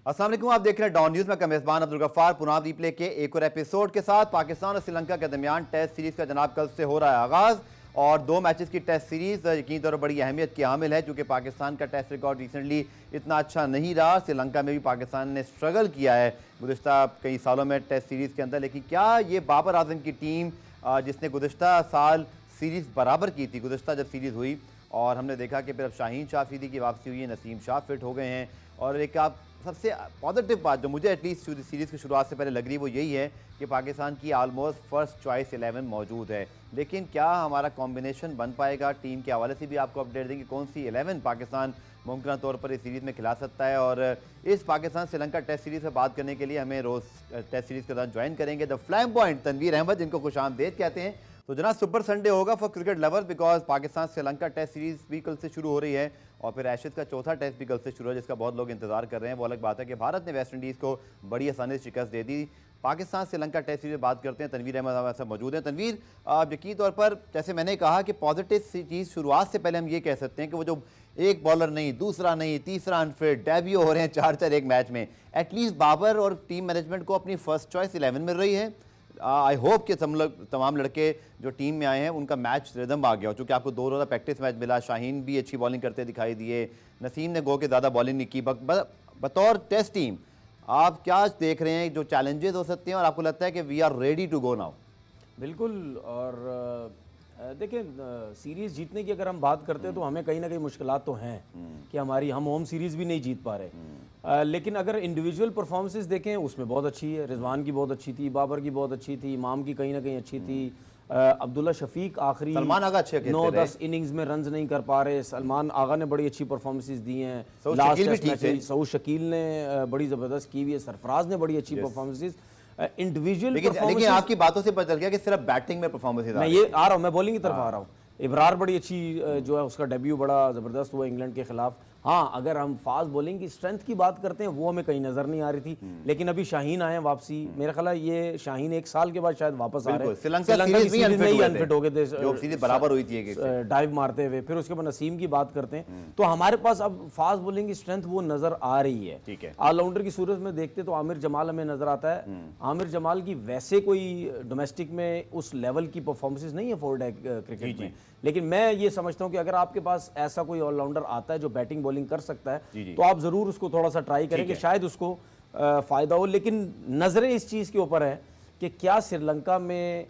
अस्सलाम वालेकुम, आप देख रहे हैं डॉन न्यूज़ में मेज़बान अब्दुल गफ्फार पुनाव रिप्ले के एक और एपिसोड के साथ। पाकिस्तान और श्रीलंका के दरमियान टेस्ट सीरीज़ का जनाब कल से हो रहा है आगाज़ और 2 मैचेस की टेस्ट सीरीज़ यकीन तौर पर बड़ी अहमियत की हामिल है क्योंकि पाकिस्तान का टेस्ट रिकॉर्ड रिसेंटली इतना अच्छा नहीं रहा। श्रीलंका में भी पाकिस्तान ने स्ट्रगल किया है गुज़िश्ता कई सालों में टेस्ट सीरीज़ के अंदर, लेकिन क्या ये बाबर आजम की टीम जिसने गुज़िश्ता साल सीरीज़ बराबर की थी, गुज़िश्ता जब सीरीज़ हुई और हमने देखा कि फिर अब शाहीन शाह अफरीदी की वापसी हुई है, नसीम शाह फिट हो गए हैं और एक आप सबसे पॉजिटिव बात जो मुझे एटलीस्ट सीरीज़ की शुरुआत से पहले लग रही वो यही है कि पाकिस्तान की आलमोस्ट फर्स्ट चॉइस 11 मौजूद है। लेकिन क्या हमारा कॉम्बिनेशन बन पाएगा? टीम के हवाले से भी आपको अपडेट देंगे कौन सी 11 पाकिस्तान मुमकिन तौर पर इस सीरीज़ में खिला सकता है। और इस पाकिस्तान श्रीलंका टेस्ट सीरीज़ पर बात करने के लिए हमें रोज़ टेस्ट सीरीज़ के दौरान ज्वाइन करेंगे the flame point Tanveer Ahmed, जिनको खुशामदीद कहते हैं। तो जनाब सुपर संडे होगा for cricket lovers because Pakistan Sri Lanka test series भी कल से शुरू हो रही है और फिर एशेज़ का चौथा टेस्ट भी कल से शुरू है जिसका बहुत लोग इंतजार कर रहे हैं। वो अलग बात है कि भारत ने वेस्ट इंडीज़ को बड़ी आसानी से शिकस्त दे दी। पाकिस्तान श्रीलंका टेस्ट सीरीज बात करते हैं, तनवीर अहमद हमारे साथ मौजूद हैं। तनवीर, यकीन तौर पर जैसे मैंने कहा कि पॉजिटिव चीज़ शुरुआत से पहले हम ये कह सकते हैं कि वो जो एक बॉलर नहीं, दूसरा नहीं, तीसरा अनफिट, डेब्यू हो रहे हैं 4-4 एक मैच में, एटलीस्ट बाबर और टीम मैनेजमेंट को अपनी फर्स्ट चॉइस 11 मिल रही है। आई होप कि तमाम लड़के जो टीम में आए हैं उनका मैच रिदम आ गया हो, चूँकि आपको 2 रोज़ा प्रैक्टिस मैच मिला। शाहीन भी अच्छी बॉलिंग करते दिखाई दिए, नसीम ने गो के ज़्यादा बॉलिंग नहीं की। बतौर टेस्ट टीम आप क्या देख रहे हैं जो चैलेंजेस हो सकते हैं और आपको लगता है कि we are ready to go now? बिल्कुल। और देखिए, सीरीज़ जीतने की अगर हम बात करते हैं तो हमें कहीं ना कहीं मुश्किलात तो हैं कि हम होम सीरीज़ भी नहीं जीत पा रहे। लेकिन अगर इंडिविजुअल परफॉर्मेंसेस देखें उसमें बहुत अच्छी है। रिजवान की बहुत अच्छी थी, बाबर की बहुत अच्छी थी, इमाम की कहीं ना कहीं अच्छी थी। अब्दुल्ला शफीक आखिरी 9-10 इनिंग्स में रन्स नहीं कर पा रहे। सलमान आगा ने बड़ी अच्छी परफॉर्मेंसेस दी हैं। Last test match Saud Shakeel ने बड़ी ज़बरदस्त की हुई है, सरफराज ने बड़ी अच्छी परफॉर्मेंसेस इंडिविजुअल। लेकिन आपकी बातों से पता चल गया कि सिर्फ बैटिंग में परफॉर्मेंस मैं ये आ रहा हूँ, मैं बॉलिंग की तरफ आ रहा हूँ। इब्रार बड़ी अच्छी जो है उसका डेब्यू बड़ा ज़बरदस्त हुआ इंग्लैंड के खिलाफ। हाँ, अगर हम फास्ट बॉलिंग की स्ट्रेंथ की बात करते हैं वो हमें कहीं नज़र नहीं आ रही थी। लेकिन अभी शाहीन आए वापसी, मेरा ख्याल है ये शाहीन 1 साल के बाद शायद वापस आ रहे हैं। श्रीलंका की सीरीज में ही अनफिट हो गए थे, जो सीरीज बराबर हुई थी डाइव मारते हुए। फिर उसके बाद नसीम की बात करते हैं तो हमारे पास अब फास्ट बॉलिंग की स्ट्रेंथ वो नज़र आ रही है। ठीक है, ऑलराउंडर की सूरत में देखते तो आमिर जमाल हमें नज़र आता है। आमिर जमाल की वैसे कोई डोमेस्टिक में उस लेवल की परफॉर्मेंसेस नहीं है फोर्ड क्रिकेट में, लेकिन मैं ये समझता हूँ कि अगर आपके पास ऐसा कोई ऑलराउंडर आता है जो बैटिंग बॉलिंग कर सकता है तो आप जरूर उसको थोड़ा सा ट्राई करें कि शायद उसको फायदा हो। लेकिन नजरें इस चीज के ऊपर है कि क्या श्रीलंका में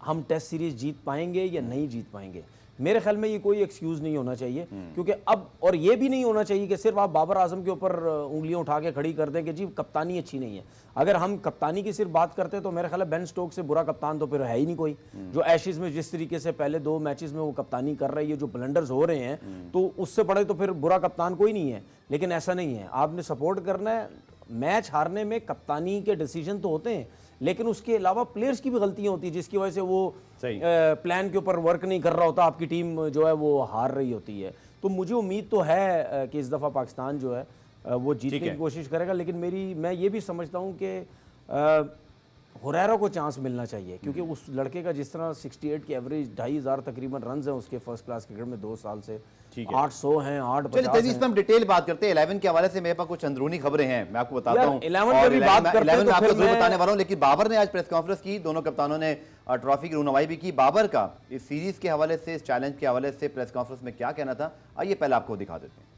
हम टेस्ट सीरीज जीत पाएंगे या नहीं जीत पाएंगे। मेरे ख्याल में ये कोई एक्सक्यूज नहीं होना चाहिए क्योंकि अब, और ये भी नहीं होना चाहिए कि सिर्फ आप बाबर आजम के ऊपर उंगलियां उठा के खड़ी कर दें कि जी कप्तानी अच्छी नहीं है। अगर हम कप्तानी की सिर्फ बात करते हैं तो मेरे ख्याल है बेन स्टोक्स से बुरा कप्तान तो फिर है ही नहीं कोई। जो एशेज में जिस तरीके से पहले 2 मैचेस में वो कप्तानी कर रही है, जो ब्लंडर्स हो रहे हैं, तो उससे बड़े तो फिर बुरा कप्तान कोई नहीं है। लेकिन ऐसा नहीं है, आपने सपोर्ट करना है। मैच हारने में कप्तानी के डिसीजन तो होते हैं लेकिन उसके अलावा प्लेयर्स की भी गलतियां होती है जिसकी वजह से वो प्लान के ऊपर वर्क नहीं कर रहा होता, आपकी टीम जो है वो हार रही होती है। तो मुझे उम्मीद तो है कि इस दफ़ा पाकिस्तान जो है वो जीतने की कोशिश करेगा। लेकिन मैं ये भी समझता हूँ कि हुरैरा को चांस मिलना चाहिए क्योंकि उस लड़के का जिस तरह 68 की एवरेज 2,500 तकरीबन रन हैं उसके फर्स्ट क्लास क्रिकेट में 2 साल से, 800 हैं, 850 हैं। इसमें हम डिटेल बात करते हैं 11 के हवाले से। मेरे पास कुछ अंदरूनी खबरें हैं, मैं आपको बताता हूं। 11 पे भी बात करते हैं तो आपको जरूर बताने वाला हूं। लेकिन बाबर ने आज प्रेस कॉन्फ्रेंस की, दोनों कप्तानों ने ट्रॉफी की रुनवाई भी की। बाबर का इस सीरीज के हवाले से, इस चैलेंज के हवाले से प्रेस कॉन्फ्रेंस में क्या कहना था, आइए पहले आपको दिखा देते हैं।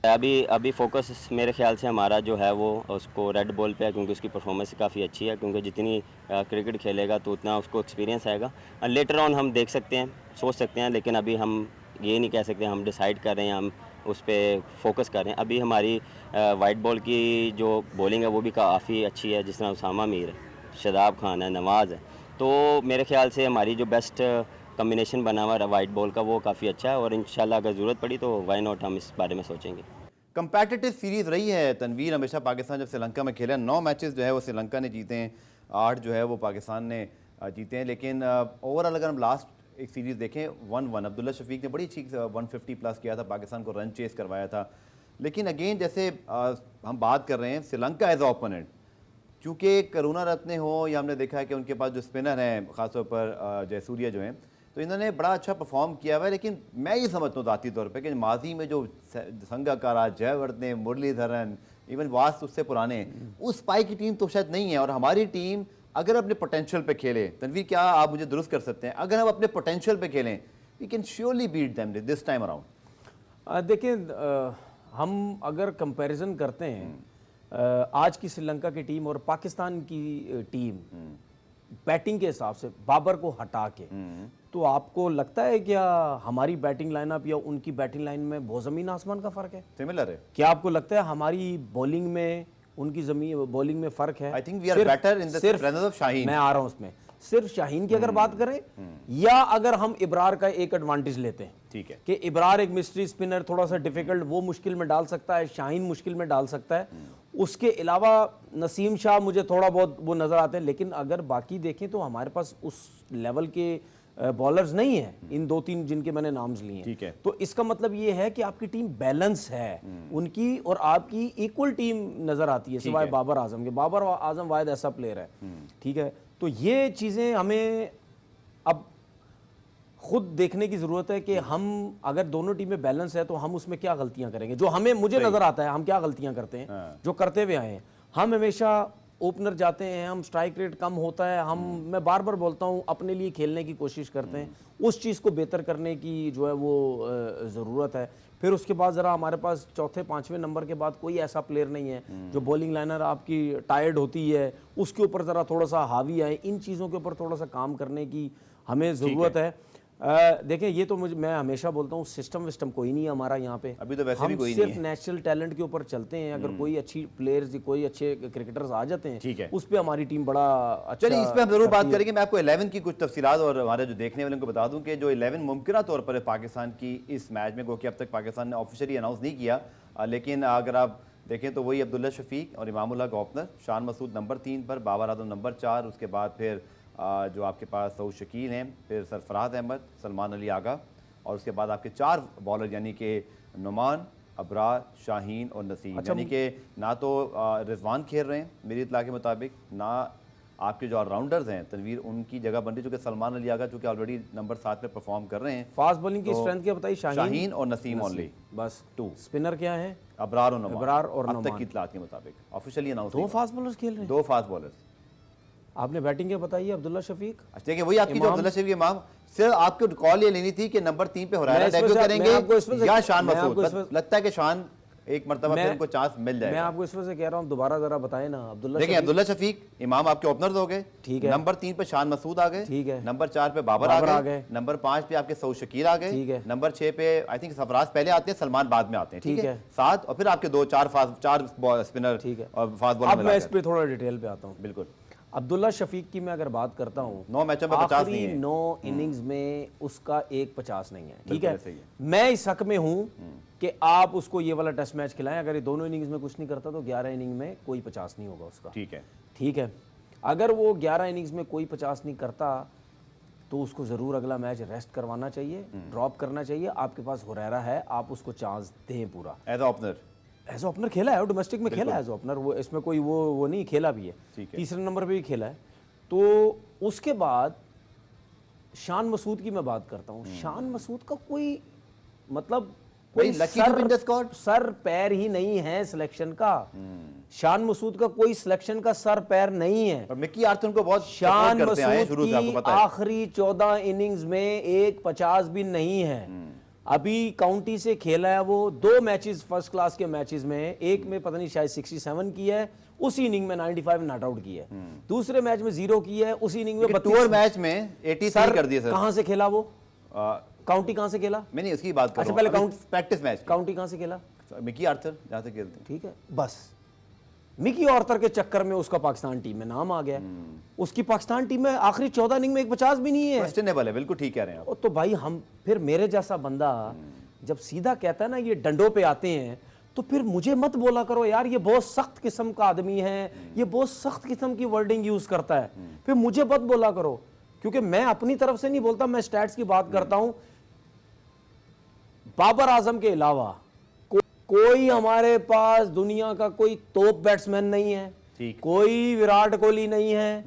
अभी फोकस मेरे ख्याल से हमारा जो है वो उसको रेड बॉल पे है क्योंकि उसकी परफॉर्मेंस काफ़ी अच्छी है। क्योंकि जितनी क्रिकेट खेलेगा तो उतना उसको एक्सपीरियंस आएगा। लेटर ऑन हम देख सकते हैं, सोच सकते हैं, लेकिन अभी हम ये नहीं कह सकते हम डिसाइड कर रहे हैं, हम उस पर फोकस कर रहे हैं। अभी हमारी वाइट बॉल की जो बॉलिंग है वो भी काफ़ी अच्छी है, जिस तरह उसामा मीर है, शादाब खान है, नवाज़ है। तो मेरे ख्याल से हमारी जो बेस्ट कम्बिनेशन बना हुआ है वाइट बॉल का वो काफ़ी अच्छा है और इंशाल्लाह अगर ज़रूरत पड़ी तो वाई नॉट हम इस बारे में सोचेंगे। कंपेटिटिव सीरीज़ रही है तनवीर, हमेशा पाकिस्तान जब श्रीलंका में खेला 9 मैचेस जो है वो श्रीलंका ने जीते हैं, 8 जो है वो पाकिस्तान ने जीते हैं। लेकिन ओवरऑल अगर हम लास्ट एक सीरीज़ देखें 1-1, अब्दुल्ला शफीक ने बड़ी अच्छी 150 प्लस किया था, पाकिस्तान को रन चेस करवाया था। लेकिन अगेन जैसे हम बात कर रहे हैं श्रीलंका एज अ ओपोनेंट, चूँकि करुणा रत्ने हो या हमने देखा है कि उनके पास जो स्पिनर हैं ख़ासतौर पर जयसूर्या जो हैं, तो इन्होंने बड़ा अच्छा परफॉर्म किया हुआ है। लेकिन मैं ये समझता हूँ ज़ाती तौर पे कि माजी में जो संगाकारा, जयवर्धने, मुरलीधरन, इवन वास्ट उससे पुराने हैं, उस पाई की टीम तो शायद नहीं है। और हमारी टीम अगर अपने पोटेंशियल पे खेले, तनवीर क्या आप मुझे दुरुस्त कर सकते हैं, अगर हम अपने पोटेंशियल पे खेलें we can surely beat them this time around. देखिए हम अगर कंपैरिजन करते हैं आज की श्रीलंका की टीम और पाकिस्तान की टीम बैटिंग के हिसाब से बाबर को हटा के, तो आपको लगता है क्या हमारी बैटिंग लाइनअप या उनकी बैटिंग लाइन में बहुत ज़मीन आसमान का फ़र्क है? सिमिलर है। क्या आपको लगता है हमारी बॉलिंग में उनकी जमीन बॉलिंग में फ़र्क है? I think we are better in the presence of Shaheen. मैं आ रहा हूँ उसमें, सिर्फ शाहीन की अगर बात करें या अगर हम इब्रार का एक एडवांटेज लेते हैं, ठीक है, कि इब्रार एक मिस्ट्री स्पिनर, थोड़ा सा डिफिकल्ट, वो मुश्किल में डाल सकता है, शाहीन मुश्किल में डाल सकता है, उसके अलावा नसीम शाह मुझे थोड़ा बहुत वो नज़र आते हैं। लेकिन अगर बाकी देखें तो हमारे पास उस लेवल के बॉलर्स नहीं है, इन 2-3 जिनके मैंने नाम्स लिए हैं, ठीक है। तो इसका मतलब ये है कि आपकी टीम बैलेंस है, उनकी और आपकी इक्वल टीम नज़र आती है, सिवाय बाबर आजम के। बाबर आजम वाहिद ऐसा प्लेयर है, ठीक है, तो ये चीज़ें हमें अब खुद देखने की ज़रूरत है कि हम अगर दोनों टीमें बैलेंस है तो हम उसमें क्या गलतियां करेंगे। जो हमें मुझे नज़र आता है हम क्या गलतियां करते हैं, जो करते हुए आए हैं, हम हमेशा ओपनर जाते हैं, हम स्ट्राइक रेट कम होता है, मैं बार बार बोलता हूँ अपने लिए खेलने की कोशिश करते हैं, उस चीज़ को बेहतर करने की जो है वो ज़रूरत है। फिर उसके बाद ज़रा हमारे पास चौथे 5वें नंबर के बाद कोई ऐसा प्लेयर नहीं है जो बॉलिंग लाइनर आपकी टायर्ड होती है उसके ऊपर ज़रा थोड़ा सा हावी आए। इन चीज़ों के ऊपर थोड़ा सा काम करने की हमें ज़रूरत है। देखें ये तो मैं हमेशा बोलता हूँ सिस्टम विस्टम कोई नहीं है हमारा यहाँ पे, अभी तो वैसे भी कोई सिर्फ नहीं है। नेचुरल टैलेंट के ऊपर चलते हैं। अगर कोई अच्छी प्लेयर्स, कोई अच्छे क्रिकेटर्स आ जाते हैं, ठीक है, उस पर हमारी टीम बड़ा अच्छा। चलिए इस पे हम जरूर बात करेंगे। मैं आपको 11 की कुछ तफसीलात और हमारे जो देखने वालों को बता दूं कि जो 11 मुमकिन तौर पर है पाकिस्तान की इस मैच में, क्योंकि अब तक पाकिस्तान ने ऑफिशियली अनाउंस नहीं किया, लेकिन अगर आप देखें तो वही अब्दुल्ला शफीक और इमामुल हक ओपनर, शान मसूद नंबर 3 पर, बाबर आजम नंबर 4, उसके बाद फिर जो आपके पास सऊद शकील हैं, फिर सरफराज अहमद, सलमान अली आगा, और उसके बाद आपके 4 बॉलर यानी कि नुमान, अबरार, शाहीन और नसीम। यानी कि ना तो रिजवान खेल रहे हैं मेरी इतला के मुताबिक, ना आपके जो ऑलराउंडर्स हैं तनवीर उनकी जगह बन रही, चूँकि सलमान अली आगा चूँकि ऑलरेडी नंबर 7 पे परफॉर्म कर रहे हैं। फास्ट बॉलिंग की स्ट्रेंथ क्या बताइए? शाहीन और नसीम ओनली, बस 2 स्पिनर क्या है? अबरार और नुमान। अबरार और अब तक की इतलात के मुताबिक ऑफिशियली अनाउंस 2 फास्ट बॉलर्स खेल रहे हैं। 2 फास्ट बॉलर्स। आपने बैटिंग क्या बताई है? अब्दुल्ला शफीक। अच्छा देखिए वही आपकी जो अब्दुल्ला शफीक इमाम, सिर्फ आपको कॉल ये लेनी थी कि नंबर 3 पे हो रहा है डेब्यू करेंगे या शान मसूद। लगता है कि शान एक मरतबा फिर उनको चांस मिल जाएगा। मैं आपको इस वजह से कह रहा हूं, दोबारा जरा बताएं ना। अब्दुल्ला देखिए अब्दुल्ला शफीक इमाम आपके ओपनर्स हो गए, ठीक है, नंबर 3 पे शान मसूद आ गए, ठीक है, नंबर 4 पे बाबर आ गए, नंबर 5 पे आपके सऊद शकील आ गए, ठीक है, नंबर 6 पे आई थिंक सरफराज पहले आते हैं, सलमान बाद में आते हैं, ठीक है, 7 और फिर आपके 4 स्पिनर, ठीक है, और फास्ट बॉलर। अब मैं इस पे थोड़ा डिटेल पे आता हूँ। बिल्कुल। अब्दुल्ला शफीक की मैं अगर बात करता हूँ, 9 मैचों में 50 नहीं है, 9 इनिंग्स में उसका 1/50 नहीं है, ठीक है। मैं इस हक में हूँ कि आप उसको ये वाला टेस्ट मैच खिलाएं, अगर ये दोनों इनिंग्स में कुछ नहीं करता तो 11 इनिंग में कोई 50 नहीं होगा उसका, ठीक है, ठीक है। अगर वो 11 इनिंग्स में कोई 50 नहीं करता तो उसको ज़रूर अगला मैच रेस्ट करवाना चाहिए, ड्रॉप करना चाहिए। आपके पास हुरैरा है, आप उसको चांस दें पूरा। एज ओपनर खेला है, डोमेस्टिक में खेला है एज ओपनर, वो इसमें कोई वो नहीं, खेला भी है, तीसरे नंबर पे भी खेला है। तो उसके बाद शान मसूद की मैं बात करता हूँ। शान मसूद का कोई मतलब कोई सर पैर ही नहीं है सिलेक्शन का। शान मसूद का कोई सिलेक्शन का सर पैर नहीं है। और मिकी आर्थर को बहुत शान मसूद की आखिरी 14 इनिंग्स में 1/50 भी नहीं है। अभी काउंटी से खेला है वो 2 मैचेस फर्स्ट क्लास के मैचेस में, एक में पता नहीं शायद 67 की है, उसी इनिंग में 95 नॉट आउट की है, दूसरे मैच में 0 की है, उसी इनिंग में 32 मैच में 83 कर दिए सर। कहां से खेला वो? काउंटी कहां से खेला? मैं नहीं उसकी बात कर रहा हूं। अच्छा पहले प्रैक्टिस मैच काउंटी कहां से खेला? मिकी आर्थर जहां से खेलते हैं, ठीक है। बस मिकी आर्थर के चक्कर में उसका पाकिस्तान टीम में नाम आ गया। उसकी पाकिस्तान टीम में आखिरी 14 इनिंग में 1/50 भी नहीं है। क्वेश्चनेबल है, बिल्कुल ठीक कह रहे हैं आप। तो भाई हम फिर मेरे जैसा बंदा जब सीधा कहता है ना ये डंडों पे आते हैं, तो फिर मुझे मत बोला करो यार ये बहुत सख्त किस्म का आदमी है, ये बहुत सख्त किस्म की वर्डिंग यूज करता है, फिर मुझे मत बोला करो, क्योंकि मैं अपनी तरफ से नहीं बोलता, मैं स्टैट्स की बात करता हूं। बाबर आजम के अलावा कोई हमारे पास दुनिया का कोई टॉप बैट्समैन नहीं है, कोई विराट कोहली नहीं है,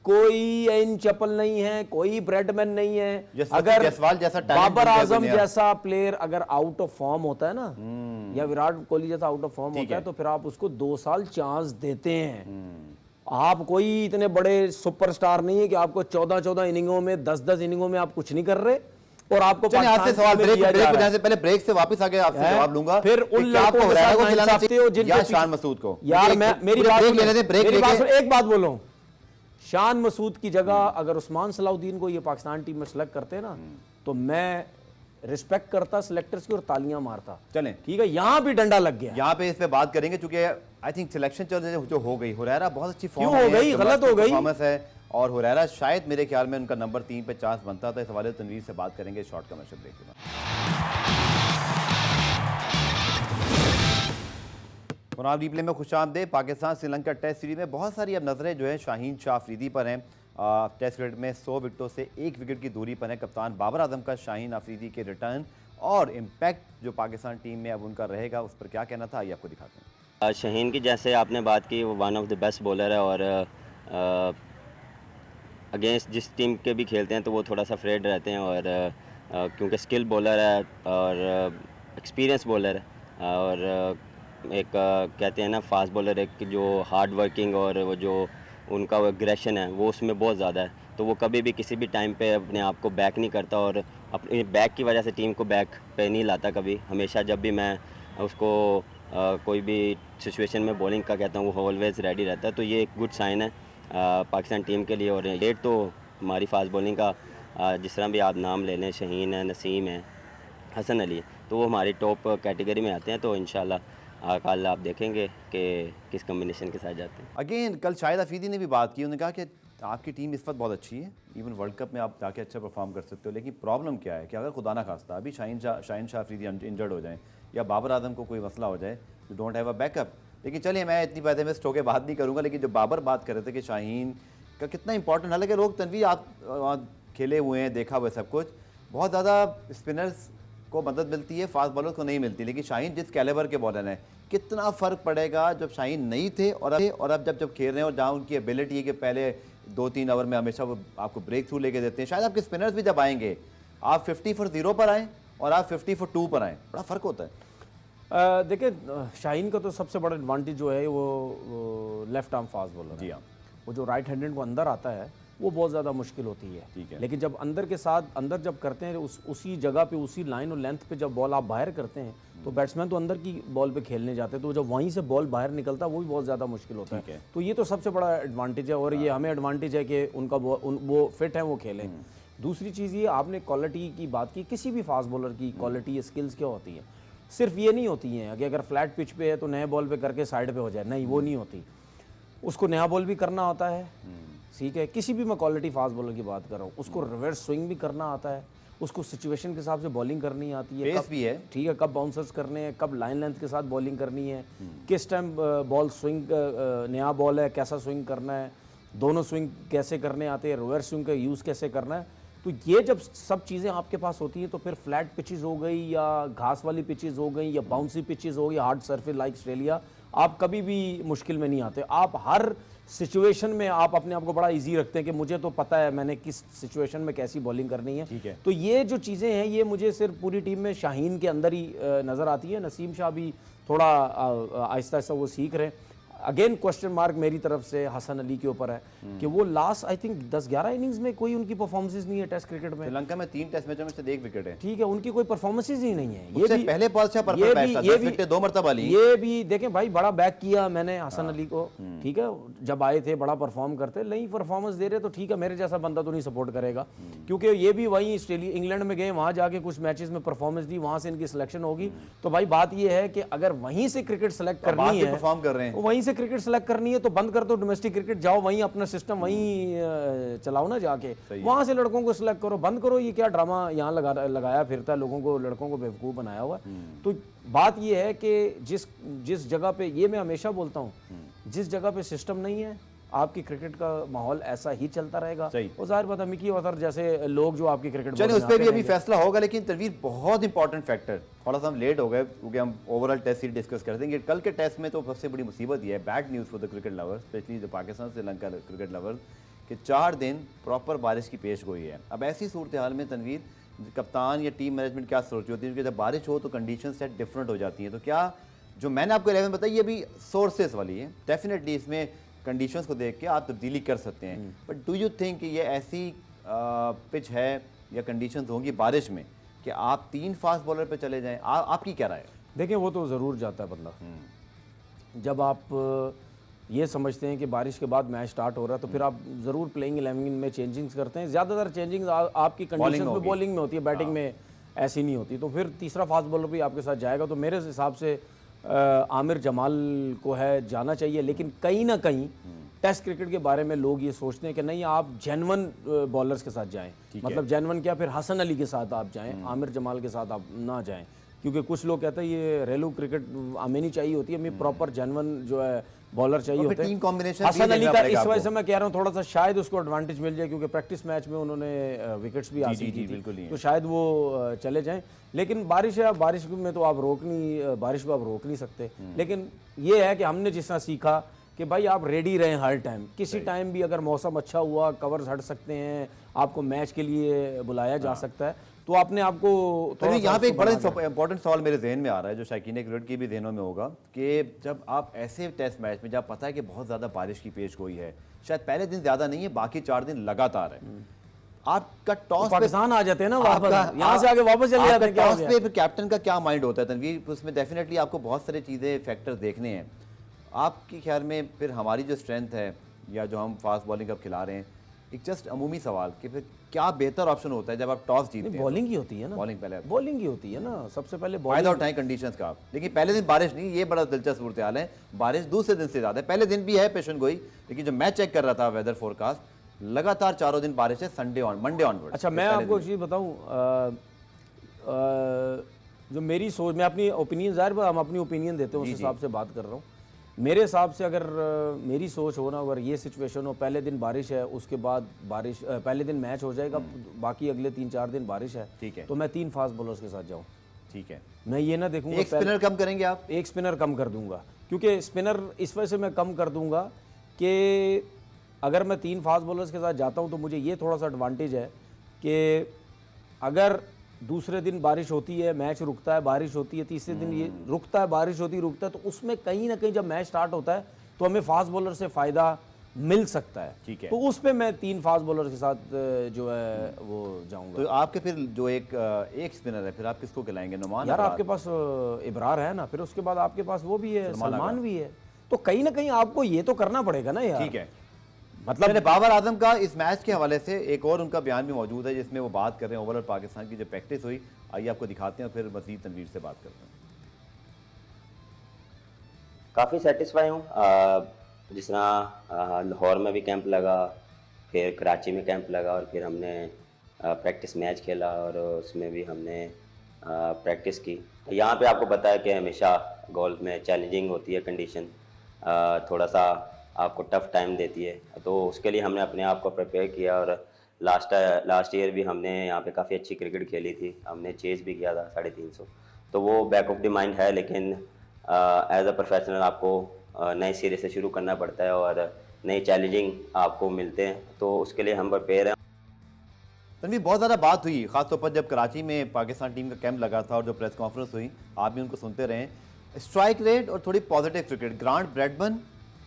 कोई एन चपल नहीं है, कोई ब्रेडमैन नहीं है। अगर जैसा बाबर आजम जैसा प्लेयर अगर आउट ऑफ फॉर्म होता है ना, या विराट कोहली जैसा आउट ऑफ फॉर्म होता है तो फिर आप उसको 2 साल चांस देते हैं। आप कोई इतने बड़े सुपरस्टार नहीं है कि आपको 14-14 इनिंगों में 10-10 इनिंगों में आप कुछ नहीं कर रहे और आपको चलिए आज से सवाल ब्रेक पे जाने से पहले ब्रेक से वापस आके आपसे जवाब लूंगा। फिर उन आपको लड़कों के हुरैरा साथ को खिलाना नाइंसाफी हो चाहिए या शान मसूद को? यार मैं मेरी बात ब्रेक लेने दे, ब्रेक लेके एक बात बोलो, शान मसूद की जगह अगर उस्मान सलाउद्दीन को ये पाकिस्तान टीम में सेलेक्ट करते ना तो मैं रिस्पेक्ट करता सिलेक्टर्स की और तालियां मारता। चलें ठीक है, यहाँ भी डंडा लग गया। यहाँ पे इस पे बात करेंगे क्योंकि आई थिंक सिलेक्शन चल रही जो हो गई, हुरैरा बहुत अच्छी फॉर्म क्यों हो गई? गलत हो गई परफॉर्मेंस है और हुरैरा शायद मेरे ख्याल में उनका नंबर 3 पे चांस बनता था। इस हवाले से तनवीर से बात करेंगे शॉर्ट कमर्शियल ब्रेक के बाद। पुराना रिप्ले में खुशामदीद। पाकिस्तान श्रीलंका टेस्ट सीरीज में बहुत सारी अब नजरें जो है शाहीन शाह अफरीदी पर हैं। टेस्ट क्रिकेट में 100 विकेटों से 1 विकेट की दूरी पर है कप्तान बाबर आजम का। शाहीन अफरीदी के रिटर्न और इम्पैक्ट जो पाकिस्तान टीम में अब उनका रहेगा उस पर क्या कहना था आइए आपको दिखाते हैं। शाहीन की जैसे आपने बात की वो one of the best bowler है और अगेंस्ट जिस टीम के भी खेलते हैं तो वो थोड़ा सा फ्रेड रहते हैं और क्योंकि स्किल बॉलर है और एक्सपीरियंस बॉलर है और एक कहते हैं ना फास्ट बॉलर, एक जो हार्ड वर्किंग और वो जो उनका वो एग्रेशन है वो उसमें बहुत ज़्यादा है। तो वो कभी भी किसी भी टाइम पे अपने आप को बैक नहीं करता और अपनी बैक की वजह से टीम को बैक पे नहीं लाता कभी। हमेशा जब भी मैं उसको कोई भी सिचुएशन में बॉलिंग का कहता हूँ वो ऑलवेज़ रेडी रहता है। तो ये एक गुड साइन है पाकिस्तान टीम के लिए। और रेट तो हमारी फास्ट बॉलिंग का जिस तरह भी आप नाम ले लें, शहीन है, नसीम है, हसन अली है, तो वो हमारी टॉप कैटेगरी में आते हैं। तो इंशाल्लाह कल आप देखेंगे कि किस कम्बिनेशन के साथ जाते हैं। अगेन कल शाहिद अफरीदी ने भी बात की, उन्होंने कहा कि आपकी टीम इस वक्त बहुत अच्छी है, इवन वर्ल्ड कप में आप जाके अच्छा परफॉर्म कर सकते हो, लेकिन प्रॉब्लम क्या है कि अगर खुदा ना खास्ता अभी शाहीन शाह अफरीदी इंजर्ड हो जाए या बाबर आजम को कोई मसला हो जाए, you don't have a backup. लेकिन चलिए मैं इतनी बातें में स्टोके बात नहीं करूँगा, लेकिन जो बाबर बात कर रहे थे कि शाहीन का कितना इंपॉर्टेंट, हालांकि लोग तनवीर आप खेले हुए हैं, देखा हुआ सब कुछ, बहुत ज़्यादा स्पिनर्स को मदद मिलती है, फास्ट बॉलर्स को नहीं मिलती। लेकिन शाहीन जिस कैलिबर के बॉलर हैं, कितना फ़र्क पड़ेगा जब शाहीन नहीं थे और अब जब खेल रहे हैं और जहाँ उनकी एबिलिटी है कि पहले 2-3 ओवर में हमेशा वो आपको ब्रेक थ्रू लेके देते हैं। शायद आपके स्पिनर्स भी जब आएंगे आप 50 for 0 पर आएँ और आप 50 for 2 पर आएँ, बड़ा फ़र्क होता है। देखिए शाहीन का तो सबसे बड़ा एडवांटेज जो है वो लेफ्ट आर्म फास्ट बॉलर जी हाँ, वो जो राइट हैंडेड को अंदर आता है वो बहुत ज़्यादा मुश्किल होती है। ठीक है। लेकिन जब अंदर के साथ अंदर जब करते हैं उसी जगह पे उसी लाइन और लेंथ पे जब बॉल आप बाहर करते हैं तो बैट्समैन तो अंदर की बॉल पे खेलने जाते हैं, तो जब वहीं से बॉल बाहर निकलता है वो भी बहुत ज़्यादा मुश्किल होता है। तो ये तो सबसे बड़ा एडवांटेज है और ये हमें एडवांटेज है कि उनका वो फिट है, वो खेलें। दूसरी चीज़ ये आपने क्वालिटी की बात की, किसी भी फास्ट बॉलर की क्वालिटी या स्किल्स क्या होती है, सिर्फ ये नहीं होती हैं कि अगर फ्लैट पिच पे है तो नए बॉल पे करके साइड पे हो जाए, नहीं वो नहीं होती, उसको नया बॉल भी करना होता है। ठीक है, किसी भी मैं क्वालिटी फास्ट बॉलर की बात कर रहा हूँ, उसको रिवर्स स्विंग भी करना आता है, उसको सिचुएशन के हिसाब से बॉलिंग करनी आती है, पेस भी है, ठीक है, कब बाउंसर्स करने हैं, कब लाइन लेंथ के साथ बॉलिंग करनी है, किस टाइम बॉल स्विंग नया बॉल है कैसा स्विंग करना है, दोनों स्विंग कैसे करने आते हैं, रिवर्स स्विंग का यूज़ कैसे करना है। तो ये जब सब चीज़ें आपके पास होती हैं तो फिर फ्लैट पिचेस हो गई या घास वाली पिचेस हो गई या बाउंसी पिचेस हो गई, हार्ड सरफेस लाइक ऑस्ट्रेलिया, आप कभी भी मुश्किल में नहीं आते। आप हर सिचुएशन में आप अपने आप को बड़ा इजी रखते हैं कि मुझे तो पता है मैंने किस सिचुएशन में कैसी बॉलिंग करनी है। ठीक है। तो ये जो चीज़ें हैं ये मुझे सिर्फ पूरी टीम में शाहीन के अंदर ही नज़र आती है। नसीम शाह भी थोड़ा आहिस्ता आहिस्ता वो सीख रहे हैं। अगेन क्वेश्चन मार्क मेरी तरफ से हसन अली के ऊपर है कि वो लास्ट आई थिंक 10-11 इनिंग्स में कोई उनकी परफॉर्मेंस नहीं है टेस्ट क्रिकेट में। श्रीलंका में 3 टेस्ट मैचों में से 1 विकेट है। ठीक है, उनकी कोई परफॉर्मेंस ही नहीं है। ये भी पहले बॉल से पर्पल बैट था, 10 विकेट 2 मरतबा ली। ये भी देखें भाई, बड़ा बैक किया मैंने हसन अली को, ठीक है, जब आए थे बड़ा परफॉर्म करते, नहीं परफॉर्मेंस दे रहे तो ठीक है, मेरे जैसा बंदा तो नहीं सपोर्ट करेगा, क्योंकि ये भी वहीं ऑस्ट्रेलिया इंग्लैंड में गए, वहां जाके कुछ मैचेस में परफॉर्मेंस दी, वहां से इनकी सिलेक्शन होगी। तो भाई बात ये है कि अगर वहीं से क्रिकेट सेलेक्ट करनी है, परफॉर्म कर रहे हैं, वहीं से क्रिकेट सेलेक्ट करनी है तो बंद कर दो डोमेस्टिक क्रिकेट, जाओ वहीं अपना सिस्टम वहीं चलाओ ना, जाके वहां से लड़कों को सिलेक्ट करो, बंद करो ये क्या ड्रामा यहाँ लगाया फिरता है, लोगों को लड़कों को बेवकूफ़ बनाया हुआ। तो बात ये है कि जिस जगह पे, ये मैं हमेशा बोलता हूँ, जिस जगह पे सिस्टम नहीं है आपकी क्रिकेट का माहौल ऐसा ही चलता रहेगा। और जाहिर बात है मिकी अतर जैसे लोग जो आपकी क्रिकेट, चलिए उस पर भी अभी फैसला होगा। लेकिन तनवीर बहुत इंपॉर्टेंट फैक्टर, थोड़ा सा हम लेट हो गए क्योंकि हम ओवरऑल टेस्ट सीरीज डिस्कस कर देंगे। कल के टेस्ट में तो सबसे बड़ी मुसीबत ये है, bad news for the cricket lovers, specially the Pakistan Sri Lanka cricket lovers, कि 4 दिन प्रॉपर बारिश की पेश गोई है। अब ऐसी सूरत हाल में तनवीर कप्तान या टीम मैनेजमेंट क्या सोच रही होती है, क्योंकि जब बारिश हो तो कंडीशन सेट डिफरेंट हो जाती हैं। तो क्या जो मैंने आपको 11 बताई ये अभी सोर्सेस वाली है, डेफिनेटली इसमें कंडीशंस को देख के आप तब्दीली कर सकते हैं, बट डू यू थिंक कि ये ऐसी पिच है या कंडीशंस होंगी बारिश में कि आप 3 फास्ट बॉलर पे चले जाएं? आपकी क्या राय है? देखिए वो तो ज़रूर जाता है बंदा। जब आप ये समझते हैं कि बारिश के बाद मैच स्टार्ट हो रहा है तो फिर आप ज़रूर प्लेइंग 11 में चेंजिंग्स करते हैं। ज़्यादातर चेंजिंग्स आपकी कंडीशन में बॉलिंग में होती है, बैटिंग में ऐसी नहीं होती। तो फिर तीसरा फास्ट बॉलर भी आपके साथ जाएगा, तो मेरे हिसाब से आमिर जमाल को है जाना चाहिए। लेकिन कहीं ना कहीं टेस्ट क्रिकेट के बारे में लोग ये सोचते हैं कि नहीं आप जेन्युइन बॉलर्स के साथ जाएं, मतलब जेन्युइन क्या, फिर हसन अली के साथ आप जाएं, आमिर जमाल के साथ आप ना जाएं। क्योंकि कुछ लोग कहते हैं ये रेलू क्रिकेट हमें नहीं चाहिए होती है, हमें प्रॉपर जेन्युइन जो है बॉलर चाहिए होते टीम हैं। कॉम्बिनेशन हसन अली का इस वजह से मैं कह रहा हूँ थोड़ा सा शायद उसको एडवांटेज मिल जाए, क्योंकि प्रैक्टिस मैच में उन्होंने विकेट्स भी हासिल की थी, तो शायद वो चले जाएं। लेकिन बारिश है, बारिश में तो आप बारिश को आप रोक नहीं सकते। लेकिन ये है कि हमने जिस तरह सीखा कि भाई आप रेडी रहें हर टाइम, किसी टाइम भी अगर मौसम अच्छा हुआ कवर्स हट सकते हैं, आपको मैच के लिए बुलाया जा सकता है, तो आपने आपको तो यहाँ पे एक बड़ा इंपॉर्टेंट सवाल मेरे जहन में आ रहा है, जो शायकीन क्रिकेट की भी जहनों में होगा, कि जब आप ऐसे टेस्ट मैच में जब पता है कि बहुत ज़्यादा बारिश की पेश गोई है, शायद पहले दिन ज़्यादा नहीं है, बाकी 4 दिन लगातार है, आपका टॉस पाकिस्तान आ जाते हैं ना वापस, यहाँ से आगे वापस चले जाते हैं, क्या हो गया? पे फिर कैप्टन का क्या माइंड होता है तनवीर? उसमें डेफिनेटली आपको बहुत सारी चीज़ें फैक्टर देखने हैं। आपके ख्याल में फिर हमारी जो स्ट्रेंथ है या जो हम फास्ट बॉलिंग अब खिला रहे हैं, एक जस्ट अमूमी सवाल कि फिर क्या बेहतर ऑप्शन होता है जब आप टॉस जीतते हैं? बॉलिंग ही होती है ना, बॉलिंग ही होती है ना, सबसे पहले फायदा उठाएं कंडीशंस का आप। लेकिन पहले दिन बारिश नहीं, ये बड़ा दिलचस्प सूरत हाल है, बारिश दूसरे दिन से ज़्यादा है। पहले दिन भी है पेशन गोई, लेकिन जो मैं चेक कर रहा था वेदर फोरकास्ट, लगातार 4 दिन बारिश है, मंडे ऑनवर्ड। अच्छा मैं आपको एक चीज़ बताऊँ, जो मेरी सोच, मैं अपनी ओपिनियन, ज़ाहिर हम अपनी ओपिनियन देते हैं, उस हिसाब से बात कर रहा हूँ। मेरे हिसाब से अगर मेरी सोच हो ना, अगर ये सिचुएशन हो, पहले दिन बारिश है, उसके बाद बारिश, पहले दिन मैच हो जाएगा, बाकी अगले 3-4 दिन बारिश है, ठीक है, तो मैं 3 फास्ट बॉलर्स के साथ जाऊँ। ठीक है, मैं ये ना देखूंगा एक स्पिनर कम करेंगे आप? एक स्पिनर कम कर दूंगा, क्योंकि स्पिनर इस वजह से मैं कम कर दूंगा कि अगर मैं 3 फास्ट बॉलर्स के साथ जाता हूं तो मुझे ये थोड़ा सा एडवांटेज है कि अगर दूसरे दिन बारिश होती है, मैच रुकता है, बारिश होती है, तीसरे दिन ये रुकता है, बारिश होती है, रुकता है, तो उसमें कहीं ना कहीं जब मैच स्टार्ट होता है तो हमें फास्ट बॉलर से फ़ायदा मिल सकता है। ठीक है, तो उस पर मैं 3 फास्ट बॉलर के साथ जो है वो जाऊंगा। तो आपके फिर जो एक स्पिनर है, फिर आप किसको खिलाएंगे? नुमान यार आपके पास इब्रार है ना, फिर उसके बाद आपके पास वो भी है, सलमान भी है, तो कहीं ना कहीं आपको ये तो करना पड़ेगा ना यार। ठीक है, मतलब बाबर आजम का इस मैच के हवाले से एक और उनका बयान भी मौजूद है, जिसमें वो बात कर रहे हैं ओवरऑल पाकिस्तान की जो प्रैक्टिस हुई। आइए आपको दिखाते हैं, फिर मजीद तनवीर से बात करते हैं। काफ़ी सेटिस्फाई हूँ। जिस तरह लाहौर में भी कैंप लगा, फिर कराची में कैंप लगा, और फिर हमने प्रैक्टिस मैच खेला और उसमें भी हमने प्रैक्टिस की। यहाँ पे आपको पता है कि हमेशा गोल्फ में चैलेंजिंग होती है कंडीशन, थोड़ा सा आपको टफ टाइम देती है, तो उसके लिए हमने अपने आप को प्रिपेयर किया। और लास्ट ईयर भी हमने यहाँ पे काफ़ी अच्छी क्रिकेट खेली थी, हमने चेस भी किया था 350, तो वो बैक ऑफ द माइंड है। लेकिन एज अ प्रोफेशनल आपको नए सिरे से शुरू करना पड़ता है और नए चैलेंजिंग आपको मिलते हैं, तो उसके लिए हम प्रिपेयर हैं। तनवीर, बहुत ज़्यादा बात हुई, खासतौर पर जब कराची में पाकिस्तान टीम का कैंप लगा था और जो प्रेस कॉन्फ्रेंस हुई, आप भी उनको सुनते रहे। स्ट्राइक रेट और थोड़ी पॉजिटिव क्रिकेट, ग्रांट ब्रैडमन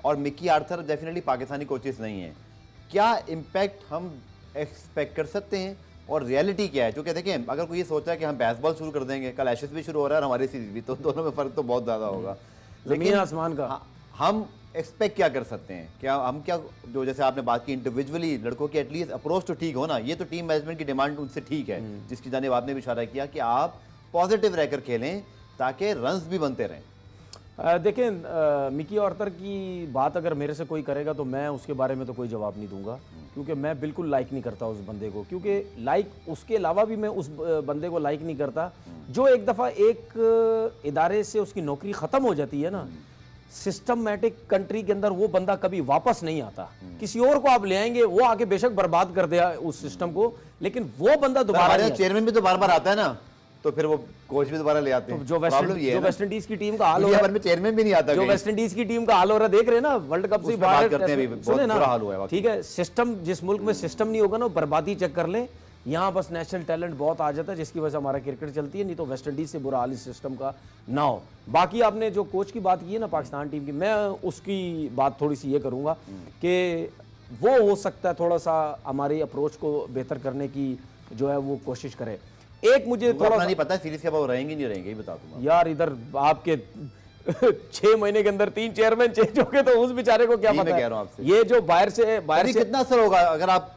और Mickey Arthur definitely Pakistani coaches नहीं हैं, क्या इम्पैक्ट हम एक्सपेक्ट कर सकते हैं और रियलिटी क्या है? क्योंकि देखें, अगर कोई ये सोचा है कि हम बेसबॉल शुरू कर देंगे, कल एशेस भी शुरू हो रहा है और हमारी सीरीज भी, तो दोनों में फ़र्क तो बहुत ज़्यादा होगा। लेकिन आसमान का हम एक्सपेक्ट क्या कर सकते हैं? क्या जो जैसे आपने बात की इंडिविजुअली लड़कों की एटलीस्ट अप्रोच तो ठीक हो ना, ये तो टीम मैनेजमेंट की डिमांड उनसे ठीक है, जिसकी जानिब आपने भी इशारा किया कि आप पॉजिटिव रहकर खेलें ताकि रन्स भी बनते रहें। देखें, मिकी आर्थर की बात अगर मेरे से कोई करेगा तो मैं उसके बारे में तो कोई जवाब नहीं दूंगा, क्योंकि मैं बिल्कुल लाइक नहीं करता उस बंदे को, क्योंकि उसके अलावा भी मैं उस बंदे को लाइक नहीं करता जो एक दफ़ा एक इदारे से उसकी नौकरी ख़त्म हो जाती है ना, सिस्टमैटिक कंट्री के अंदर वो बंदा कभी वापस नहीं आता। किसी और को आप ले आएंगे, वो आके बेशक बर्बाद कर दे उस सिस्टम को, लेकिन वो बंदा दोबारा चेयरमैन भी तो बार बार आता है ना, तो फिर वो कोच भी दोबारा ले आते हैं। तो जो वेस्ट इंडीज की टीम का हाल हो रहा है, चेयरमैन भी नहीं आता, जो वेस्ट इंडीज की टीम का हाल हो रहा है, देख रहे हैं ना, वर्ल्ड कप से बाहर करते हैं, सुने ना, ठीक है, सिस्टम जिस मुल्क में सिस्टम नहीं होगा ना, बर्बादी चेक कर ले, यहाँ बस नेशनल टैलेंट बहुत आ जाता है जिसकी वजह से हमारा क्रिकेट चलती है, नहीं तो वेस्ट इंडीज से बुरा हाल इस सिस्टम का ना हो। बाकी आपने जो कोच की बात की है ना पाकिस्तान टीम की, मैं उसकी बात थोड़ी सी ये करूँगा कि वो हो सकता है थोड़ा सा हमारी अप्रोच को बेहतर करने की जो है वो कोशिश करे। एक मुझे थोड़ा नहीं पता सीरीज के बाद रहेंगे नहीं रहेंगे, ये बता दूंगा यार, इधर आपके 6 महीने के अंदर 3 चेयरमैन चेंज हो गए तो उस बेचारे को क्या नहीं, पता मैं है। कह रहा हूं आपसे। ये जो बाहर से कितना असर होगा अगर आप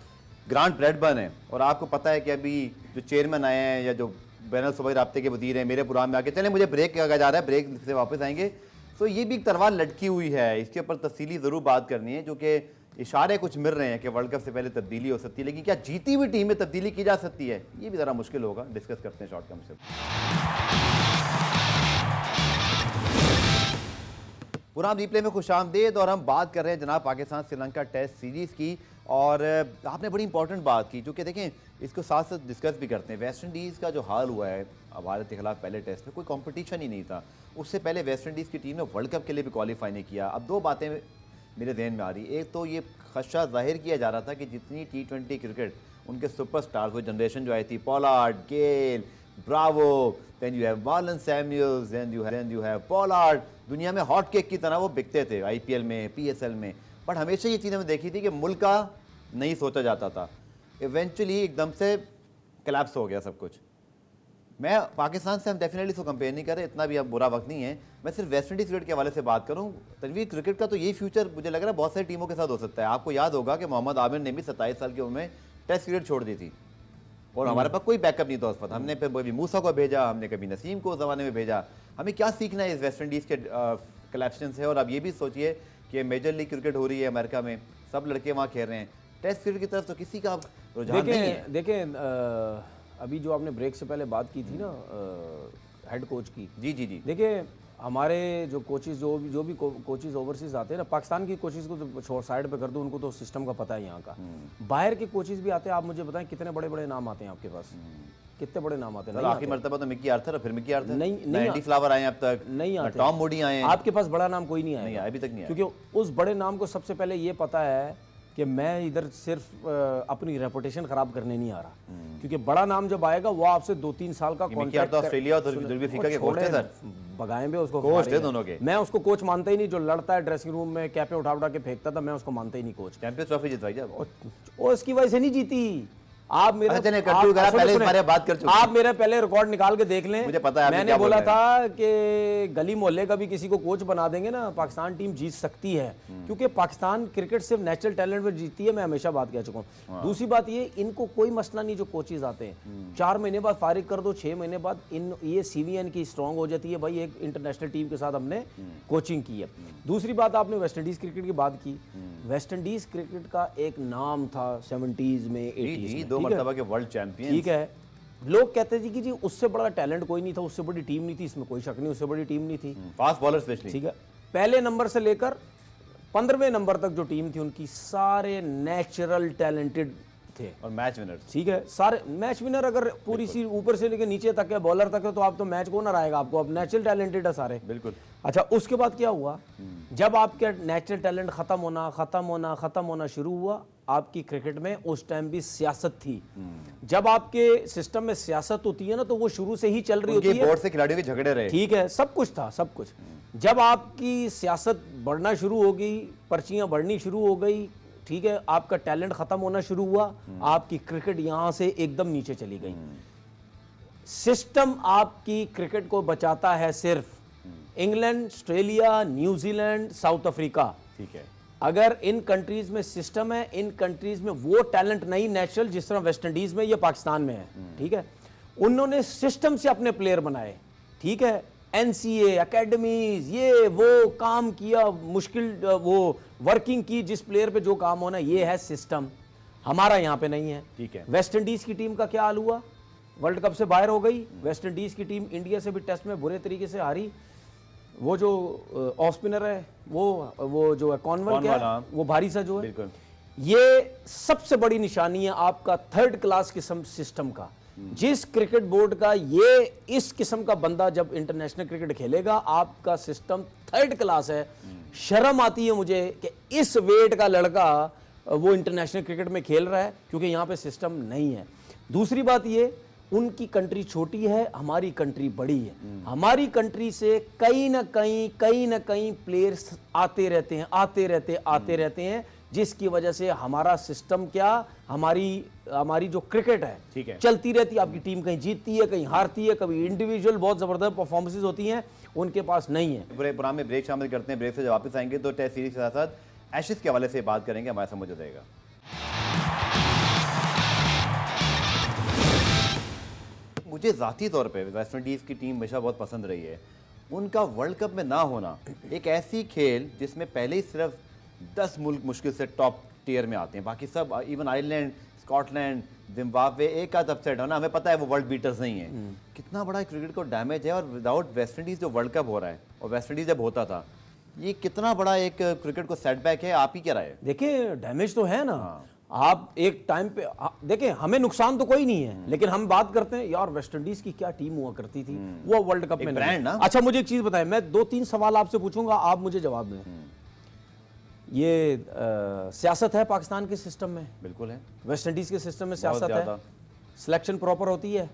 ग्रांट ब्रैडबर्न है और आपको पता है कि अभी जो चेयरमैन आए हैं या जो बैनल सूबाई राब्ते के वजीर हैं मेरे प्रोग्राम में आके चले मुझे ब्रेक कहा जा रहा है, ब्रेक से वापस आएंगे, तो ये भी एक तलवार लटकी हुई है, इसके ऊपर तफसीली ज़रूर बात करनी है, जो कि इशारे कुछ मिल रहे हैं कि वर्ल्ड कप से पहले तब्दीली हो सकती है, लेकिन क्या जीती हुई टीम में तब्दीली की जा सकती है, ये भी ज़रा मुश्किल होगा। डिस्कस करते हैं शॉर्ट टर्म से। पुराम रिप्ले में खुशामदीद, और हम बात कर रहे हैं जनाब पाकिस्तान श्रीलंका टेस्ट सीरीज़ की, और आपने बड़ी इंपॉर्टेंट बात की, जो कि देखें इसको साथ साथ डिस्कस भी करते हैं। वेस्ट इंडीज़ का जो हाल हुआ है भारत के खिलाफ पहले टेस्ट में, कोई कंपटीशन ही नहीं था, उससे पहले वेस्ट इंडीज़ की टीम ने वर्ल्ड कप के लिए भी क्वालिफाई नहीं किया। अब दो बातें मेरे जहन में आ रही, एक तो ये खदशा जाहिर किया जा रहा था कि जितनी T20 क्रिकेट उनके सुपरस्टार्स, वो जनरेशन जो आई थी, Pollard, Gayle, Bravo, then you have Marlon Samuels, then you have Pollard, दुनिया में हॉट केक की तरह वो बिकते थे IPL में, PSL में, बट हमेशा ये चीज़ हमें देखी थी कि मुल्क का नहीं सोचा जाता था। इवेंचुअली एकदम से कोलैप्स हो गया सब कुछ। मैं पाकिस्तान से हम डेफिनेटली इसको कंपेयर नहीं कर रहे, इतना भी अब बुरा वक्त नहीं है, मैं सिर्फ वेस्ट इंडीज़ क्रिकेट के हवाले से बात करूं। तनवीर, क्रिकेट का तो यही फ्यूचर मुझे लग रहा है बहुत सारी टीमों के साथ हो सकता है। आपको याद होगा कि मोहम्मद आमिर ने भी 27 साल की उम्र में टेस्ट क्रिकेट छोड़ दी थी और हमारे पास कोई बैकअप नहीं था उस वक्त। हमने फिर कभी मूसा को भेजा, हमने कभी नसीम को उस ज़माने में भेजा। हमें क्या सीखना है इस वेस्ट इंडीज़ के कलेक्शन से? और अब ये भी सोचिए कि मेजर लीग क्रिकेट हो रही है अमेरिका में, सब लड़के वहाँ खेल रहे हैं, टेस्ट क्रिकेट की तरफ तो किसी का रुझान नहीं है। देखें अभी जो आपने ब्रेक से पहले बात की थी ना हेड कोच की, जी जी जी, देखिए हमारे जो कोचेज जो भी कोचेज ओवरसीज आते हैं ना, पाकिस्तान की कोचेज को तो छोड़ साइड पे कर दो, उनको तो सिस्टम का पता है यहाँ का। बाहर के कोचेज भी आते हैं, आप मुझे बताएं कितने बड़े बड़े नाम आते हैं आपके पास, कितने बड़े नाम आते हैं? आखिरी मरतबा तो मिकी आर्थर और फिर मिकी आर्थर, नहीं एंडी फ्लावर आए अब तक, नहीं आते, टॉम मूडी आए हैं। आपके पास बड़ा नाम कोई नहीं आया अभी तक नहीं आया, क्योंकि उस बड़े नाम को सबसे पहले ये पता है कि मैं इधर सिर्फ अपनी रेपुटेशन खराब करने नहीं आ रहा, क्योंकि बड़ा नाम जब आएगा वो आपसे 2-3 साल का कॉन्ट्रैक्ट, ऑस्ट्रेलिया और फिका के कोच थे सर, बगाएं भी उसको, कोच थे दोनों के। मैं उसको कोच मानता ही नहीं, जो लड़ता है ड्रेसिंग रूम में कैपे उठा उठा के फेंकता था, मैं उसको मानता ही नहीं कोच। चैंपियंस ट्रॉफी जितवाई जब, वो इसकी वजह से नहीं जीती। आप मेरे आप मेरे पहले रिकॉर्ड निकाल के देख लें, मुझे पता है मैंने बोला था कि गली मोहल्ले का भी किसी को कोच बना देंगे ना, पाकिस्तान टीम जीत सकती है, क्योंकि पाकिस्तान क्रिकेट सिर्फ नेचुरल टैलेंट पर जीतती है, मैं हमेशा बात कह चुका हूँ। दूसरी बात ये, इनको कोई मसला नहीं जो कोचेज आते हैं, 4 महीने बाद फारिग कर दो, 6 महीने बाद ये CVN की स्ट्रांग हो जाती है, भाई एक इंटरनेशनल टीम के साथ हमने कोचिंग की है। दूसरी बात, आपने वेस्ट इंडीज क्रिकेट की बात की, वेस्ट इंडीज क्रिकेट का एक नाम था 70s में, 80s में, 2 मरतबा के वर्ल्ड चैंपियन, ठीक है। लोग कहते थे कि जी उससे बड़ा टैलेंट कोई नहीं था, उससे बड़ी टीम नहीं थी, इसमें कोई शक नहीं, उससे बड़ी टीम नहीं थी, फास्ट बॉलर स्पेशली, ठीक है। पहले नंबर से लेकर 15वें नंबर तक जो टीम थी उनकी सारे नेचुरल टैलेंटेड थे और मैच विनर, ठीक है, सारे मैच विनर। अगर पूरी सी ऊपर से लेकर नीचे तक है, बॉलर तक है, तो आप तो मैच को ना आएगा आपको, अब नेचुरल टैलेंटेड है सारे, बिल्कुल। अच्छा, उसके बाद क्या हुआ, जब आपके नेचुरल टैलेंट खत्म होना शुरू हुआ, आपकी क्रिकेट में उस टाइम भी सियासत थी। जब आपके सिस्टम में सियासत होती है ना, तो वो शुरू से ही चल रही होती है, बोर्ड से खिलाड़ियों के झगड़े रहे, ठीक है, सब कुछ था, सब कुछ। जब आपकी सियासत बढ़ना शुरू हो गई, पर्चियां बढ़नी शुरू हो गई, ठीक है, आपका टैलेंट खत्म होना शुरू हुआ, आपकी क्रिकेट यहां से एकदम नीचे चली गई। सिस्टम आपकी क्रिकेट को बचाता है सिर्फ England, Australia, New Zealand, south Africa, ठीक है। अगर इन कंट्रीज में सिस्टम है, इन कंट्रीज में वो टैलेंट नहीं नेचुरल, जिस तरह वेस्ट इंडीज में या पाकिस्तान में है, ठीक है, उन्होंने सिस्टम से अपने प्लेयर बनाए, ठीक है, NCA एकेडमीज, ये वो काम किया, मुश्किल वो वर्किंग की, जिस प्लेयर पे जो काम होना, ये है सिस्टम। हमारा यहाँ पे नहीं है, ठीक है। वेस्ट इंडीज की टीम का क्या हाल हुआ, वर्ल्ड कप से बाहर हो गई। वेस्ट इंडीज की टीम इंडिया से भी टेस्ट में बुरे तरीके से हारी। वो जो ऑफ स्पिनर है, वो जो है कॉनवेल, क्या वो भारी सा जो है, ये सबसे बड़ी निशानी है आपका थर्ड क्लास किस्म सिस्टम का। जिस क्रिकेट बोर्ड का ये इस किस्म का बंदा जब इंटरनेशनल क्रिकेट खेलेगा, आपका सिस्टम थर्ड क्लास है। शर्म आती है मुझे कि इस वेट का लड़का वो इंटरनेशनल क्रिकेट में खेल रहा है, क्योंकि यहाँ पे सिस्टम नहीं है। दूसरी बात ये, उनकी कंट्री छोटी है, हमारी कंट्री बड़ी है। हमारी कंट्री से कहीं ना कहीं प्लेयर्स आते रहते हैं, जिसकी वजह से हमारा सिस्टम क्या, हमारी जो क्रिकेट ठीक है है। चलती रहती है। आपकी टीम कहीं जीतती है, कहीं हारती है, कभी इंडिविजुअल बहुत जबरदस्त परफॉर्मेंसेज होती हैं, उनके पास नहीं है। पूरे प्रोग्राम में ब्रेक शामिल करते हैं। ब्रेक से जब वापस आएंगे तो टेस्ट सीरीज के साथ साथ एशेज के हवाले से बात करेंगे, हमारा समझ हो जाएगा। मुझे ज़ाती तौर पे वेस्ट इंडीज़ की टीम हमेशा बहुत पसंद रही है। उनका वर्ल्ड कप में ना होना, एक ऐसी खेल जिसमें पहले ही सिर्फ 10 मुल्क मुश्किल से टॉप टियर में आते हैं, बाकी सब इवन आयरलैंड, स्कॉटलैंड, जिम्बाब्वे एक आध अपसेट है ना, हमें पता है वो वर्ल्ड बीटर्स नहीं है। कितना बड़ा क्रिकेट को डैमेज है। और विदाउट वेस्ट इंडीज़ जो वर्ल्ड कप हो रहा है और वेस्ट इंडीज़ जब होता था, ये कितना बड़ा एक क्रिकेट को सेटबैक है। आप ही क्या राय है? देखिए डैमेज तो है ना। आप एक टाइम पे देखिए, हमें नुकसान तो कोई नहीं है, लेकिन हम बात करते हैं यार वेस्ट इंडीज की क्या टीम हुआ करती थी, वो वर्ल्ड कप में ब्रांड ना। अच्छा मुझे एक चीज बताएं, मैं 2-3 सवाल आपसे पूछूंगा, आप मुझे जवाब दें। ये सियासत है पाकिस्तान के सिस्टम में? बिल्कुल है। वेस्ट इंडीज के सिस्टम में सियासत है? सिलेक्शन प्रॉपर होती है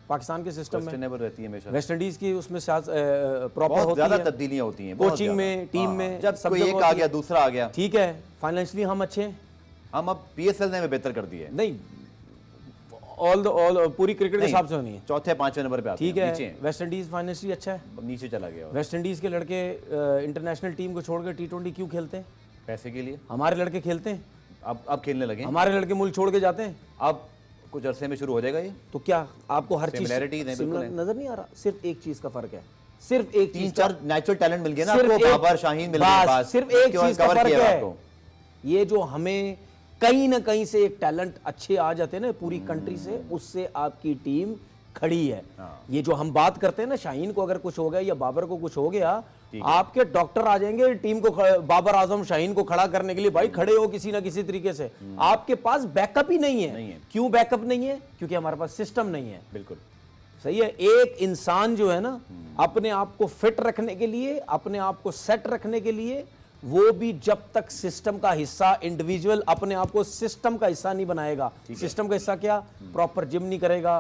पाकिस्तान के सिस्टम में? क्वेश्चनेबल रहती है हमेशा। वेस्ट इंडीज की उसमें प्रॉपर बहुत होती ज्यादा है, तब्दीलियां होती हैं, बहुत कोचिंग ज्यादा। में, टीम में, जब सब कोई जगह एक होती आ है। गया दूसरा आ गया। ठीक है, फाइनेंशियली हम अच्छे हैं? हम अब पीएसएल ने बेहतर कर दिए। नहीं, ऑल पूरी क्रिकेट के हिसाब से होनी है। चौथे 5वें नंबर पे आते ठीक हैं, है, नीचे हैं। वेस्ट इंडीज फाइनेंशियली अच्छा है? नीचे चला गया। वेस्ट इंडीज के लड़के इंटरनेशनल टीम को छोड़कर T20 क्यों खेलते हैं? पैसे के लिए। हमारे लड़के खेलते हैं, अब खेलने लगे। हमारे लड़के मुल्क छोड़ के जाते हैं। अब कुछ अरसे में शुरू हो जाएगा ये। तो क्या आपको हर चीज Similarities हैं, बिल्कुल similar हैं। नजर नहीं आ रहा? सिर्फ एक चीज का फर्क है, सिर्फ एक चीज का, 3-4 नेचुरल टैलेंट मिल गए ना सिर्फ आपको, एक- बाबर, शाहीन मिल गए बस, पास। सिर्फ एक उसके बाद चीज का कवर फर्क किया है। आपको। ये जो हमें कहीं ना कहीं से एक टैलेंट अच्छे आ जाते हैं ना पूरी कंट्री से, उससे आपकी टीम खड़ी है। ये जो हम बात करते हैं ना, शाहीन को अगर कुछ हो गया या बाबर को कुछ हो गया, आपके डॉक्टर आ जाएंगे टीम को बाबर आजम शाहीन को खड़ा करने के लिए। भाई खड़े हो किसी ना किसी तरीके से। आपके पास बैकअप ही नहीं है। क्यों बैकअप नहीं है? क्योंकि हमारे पास सिस्टम नहीं है। बिल्कुल सही है। एक इंसान जो है ना, अपने आप को फिट रखने के लिए, अपने आप को सेट रखने के लिए, वो भी जब तक सिस्टम का हिस्सा, इंडिविजुअल अपने आप को सिस्टम का हिस्सा नहीं बनाएगा। सिस्टम का हिस्सा क्या? प्रॉपर जिम नहीं करेगा,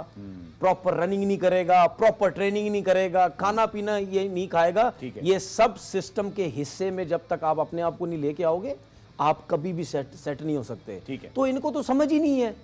प्रॉपर रनिंग नहीं करेगा, प्रॉपर ट्रेनिंग नहीं करेगा, खाना पीना ये नहीं खाएगा, ये सब सिस्टम के हिस्से में जब तक आप अपने आप को नहीं लेके आओगे, आप कभी भी सेट नहीं हो सकते। ठीक है। तो इनको तो समझ ही नहीं है।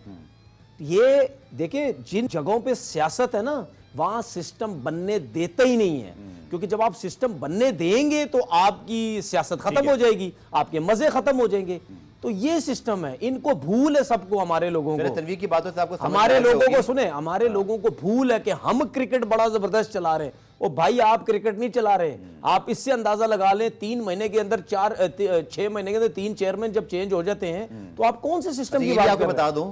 ये देखिए, जिन जगहों पे सियासत है ना, वहां सिस्टम बनने देते ही नहीं है। क्योंकि जब आप सिस्टम बनने देंगे तो आपकी सियासत खत्म हो जाएगी, आपके मजे खत्म हो जाएंगे। तो ये सिस्टम है, इनको भूल है सबको, हमारे लोगों को। तनवीर की बातों से आपको समझ हमारे में आ रही लोगों को होगी। सुने, हमारे लोगों को भूल है कि हम क्रिकेट बड़ा जबरदस्त चला रहे हैं। ओ भाई, आप क्रिकेट नहीं चला रहे। आप इससे अंदाजा लगा लें, 3 महीने के अंदर 6 महीने के अंदर 3 चेयरमैन जब चेंज हो जाते हैं, तो आप कौन से सिस्टम अच्छा, की ये भी बात आपको कर रहे बता हैं? दूं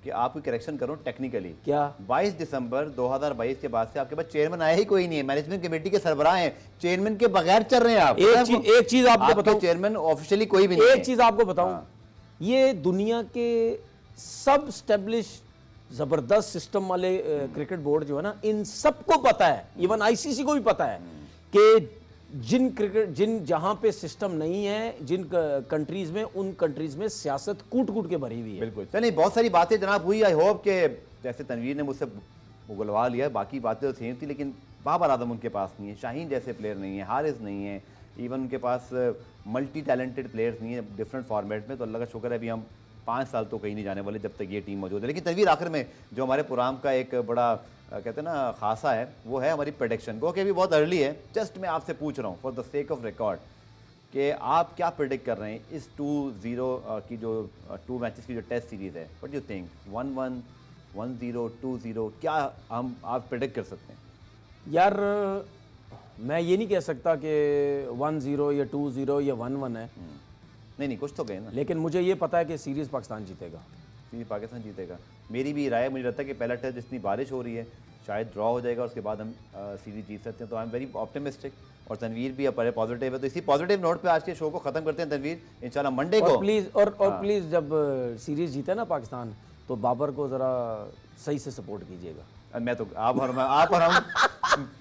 कि आपको करेक्शन करूं टेक्निकली। क्या? 22 दिसंबर 2022 के बाद से आपके पास चेयरमैन आया ही कोई नहीं है। मैनेजमेंट कमेटी के सरबराह हैं, चेयरमैन के बगैर चल रहे हैं आप। एक चीज आपको बताऊं, चेयरमैन ऑफिशियली कोई भी नहीं है। एक चीज आपको बताऊं, ये दुनिया के सब स्टेब्लिश जबरदस्त सिस्टम वाले क्रिकेट बोर्ड जो है ना, इन सबको पता है, इवन आईसीसी को भी पता है कि जिन जहां पे सिस्टम नहीं है, जिन कंट्रीज में, उन कंट्रीज में सियासत कूट कूट के भरी हुई है। बिल्कुल। चलिए, बहुत सारी बातें जनाब हुई। आई होप कि जैसे तनवीर ने मुझसे उगलवा लिया, बाकी बातें तो सेम थी, लेकिन बाबर आजम उनके पास नहीं है, शाहीन जैसे प्लेयर नहीं है, हारिस नहीं है, इवन उनके पास मल्टी टैलेंटेड प्लेयर्स नहीं है डिफरेंट फॉर्मेट में। तो अल्लाह का शुक्र है अभी हम 5 साल तो कहीं नहीं जाने वाले जब तक ये टीम मौजूद है। लेकिन तनवीर, आखिर में जो हमारे प्रोग्राम का एक बड़ा कहते हैं ना खासा है, वो है हमारी प्रेडिक्शन। वो कि अभी बहुत अर्ली है, जस्ट मैं आपसे पूछ रहा हूँ for the sake of record कि आप क्या प्रेडिक्ट कर रहे हैं इस 2-0 की जो 2 मैचेस की जो टेस्ट सीरीज़ है। What do you think? 1-1, 1-0, 2-0, क्या आप प्रेडिक्ट कर सकते हैं? यार, मैं ये नहीं कह सकता कि 1-0 या 2-0 या 1-1 है। नहीं, कुछ तो गए ना। लेकिन मुझे ये पता है कि सीरीज पाकिस्तान जीतेगा। सीरीज पाकिस्तान जीतेगा। मेरी भी राय है, मुझे लगता है कि पहला टेस्ट जितनी बारिश हो रही है शायद ड्रॉ हो जाएगा, उसके बाद हम सीरीज जीत सकते हैं। तो आई एम वेरी ऑप्टिमिस्टिक। और तनवीर भी बड़े पॉजिटिव है। तो इसी पॉजिटिव नोट पे आज के शो को खत्म करते हैं तनवीर, इंशाल्लाह मंडे को। प्लीज जब सीरीज जीते ना पाकिस्तान, तो बाबर को जरा सही से सपोर्ट कीजिएगा। मैं तो आप और हम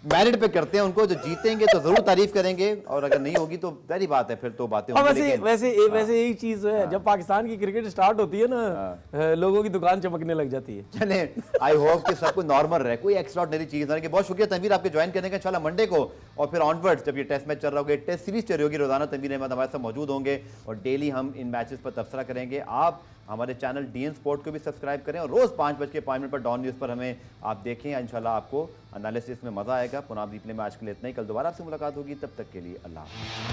मेरिट पे करते हैं उनको, जो जीतेंगे तो जरूर तारीफ करेंगे और अगर नहीं होगी तो पहली बात है, फिर तो बातें हाँ, होंगी, वैसे यही चीज है, जब पाकिस्तान की क्रिकेट स्टार्ट होती है ना, लोगों की दुकान चमकने लग जाती है। चले आई होप कि सब कुछ नॉर्मल रहे, कोई एक्स्ट्राऑर्डिनरी चीज ना रहे। बहुत शुक्रिया तनवीर आपके ज्वाइन करने का, इंशाल्लाह मंडे को और फिर ऑनवर्ड्स जब ये टेस्ट मैच चल रहा होगा, टेस्ट सीरीज चल रही होगी, रोजाना तनवीर अहमद हमारे साथ मौजूद होंगे और डेली हम इन मैचेस पर तबसरा करेंगे। आप हमारे चैनल डीएन स्पोर्ट को भी सब्सक्राइब करें और रोज 5:05 पर डॉन न्यूज़ पर हमें आप देखें, इंशाल्लाह आपको एनालिसिस में मजा आएगा। पुनाब रिप्ले में आज के लिए इतना ही, कल दोबारा आपसे मुलाकात होगी, तब तक के लिए अल्लाह हाफ़िज़।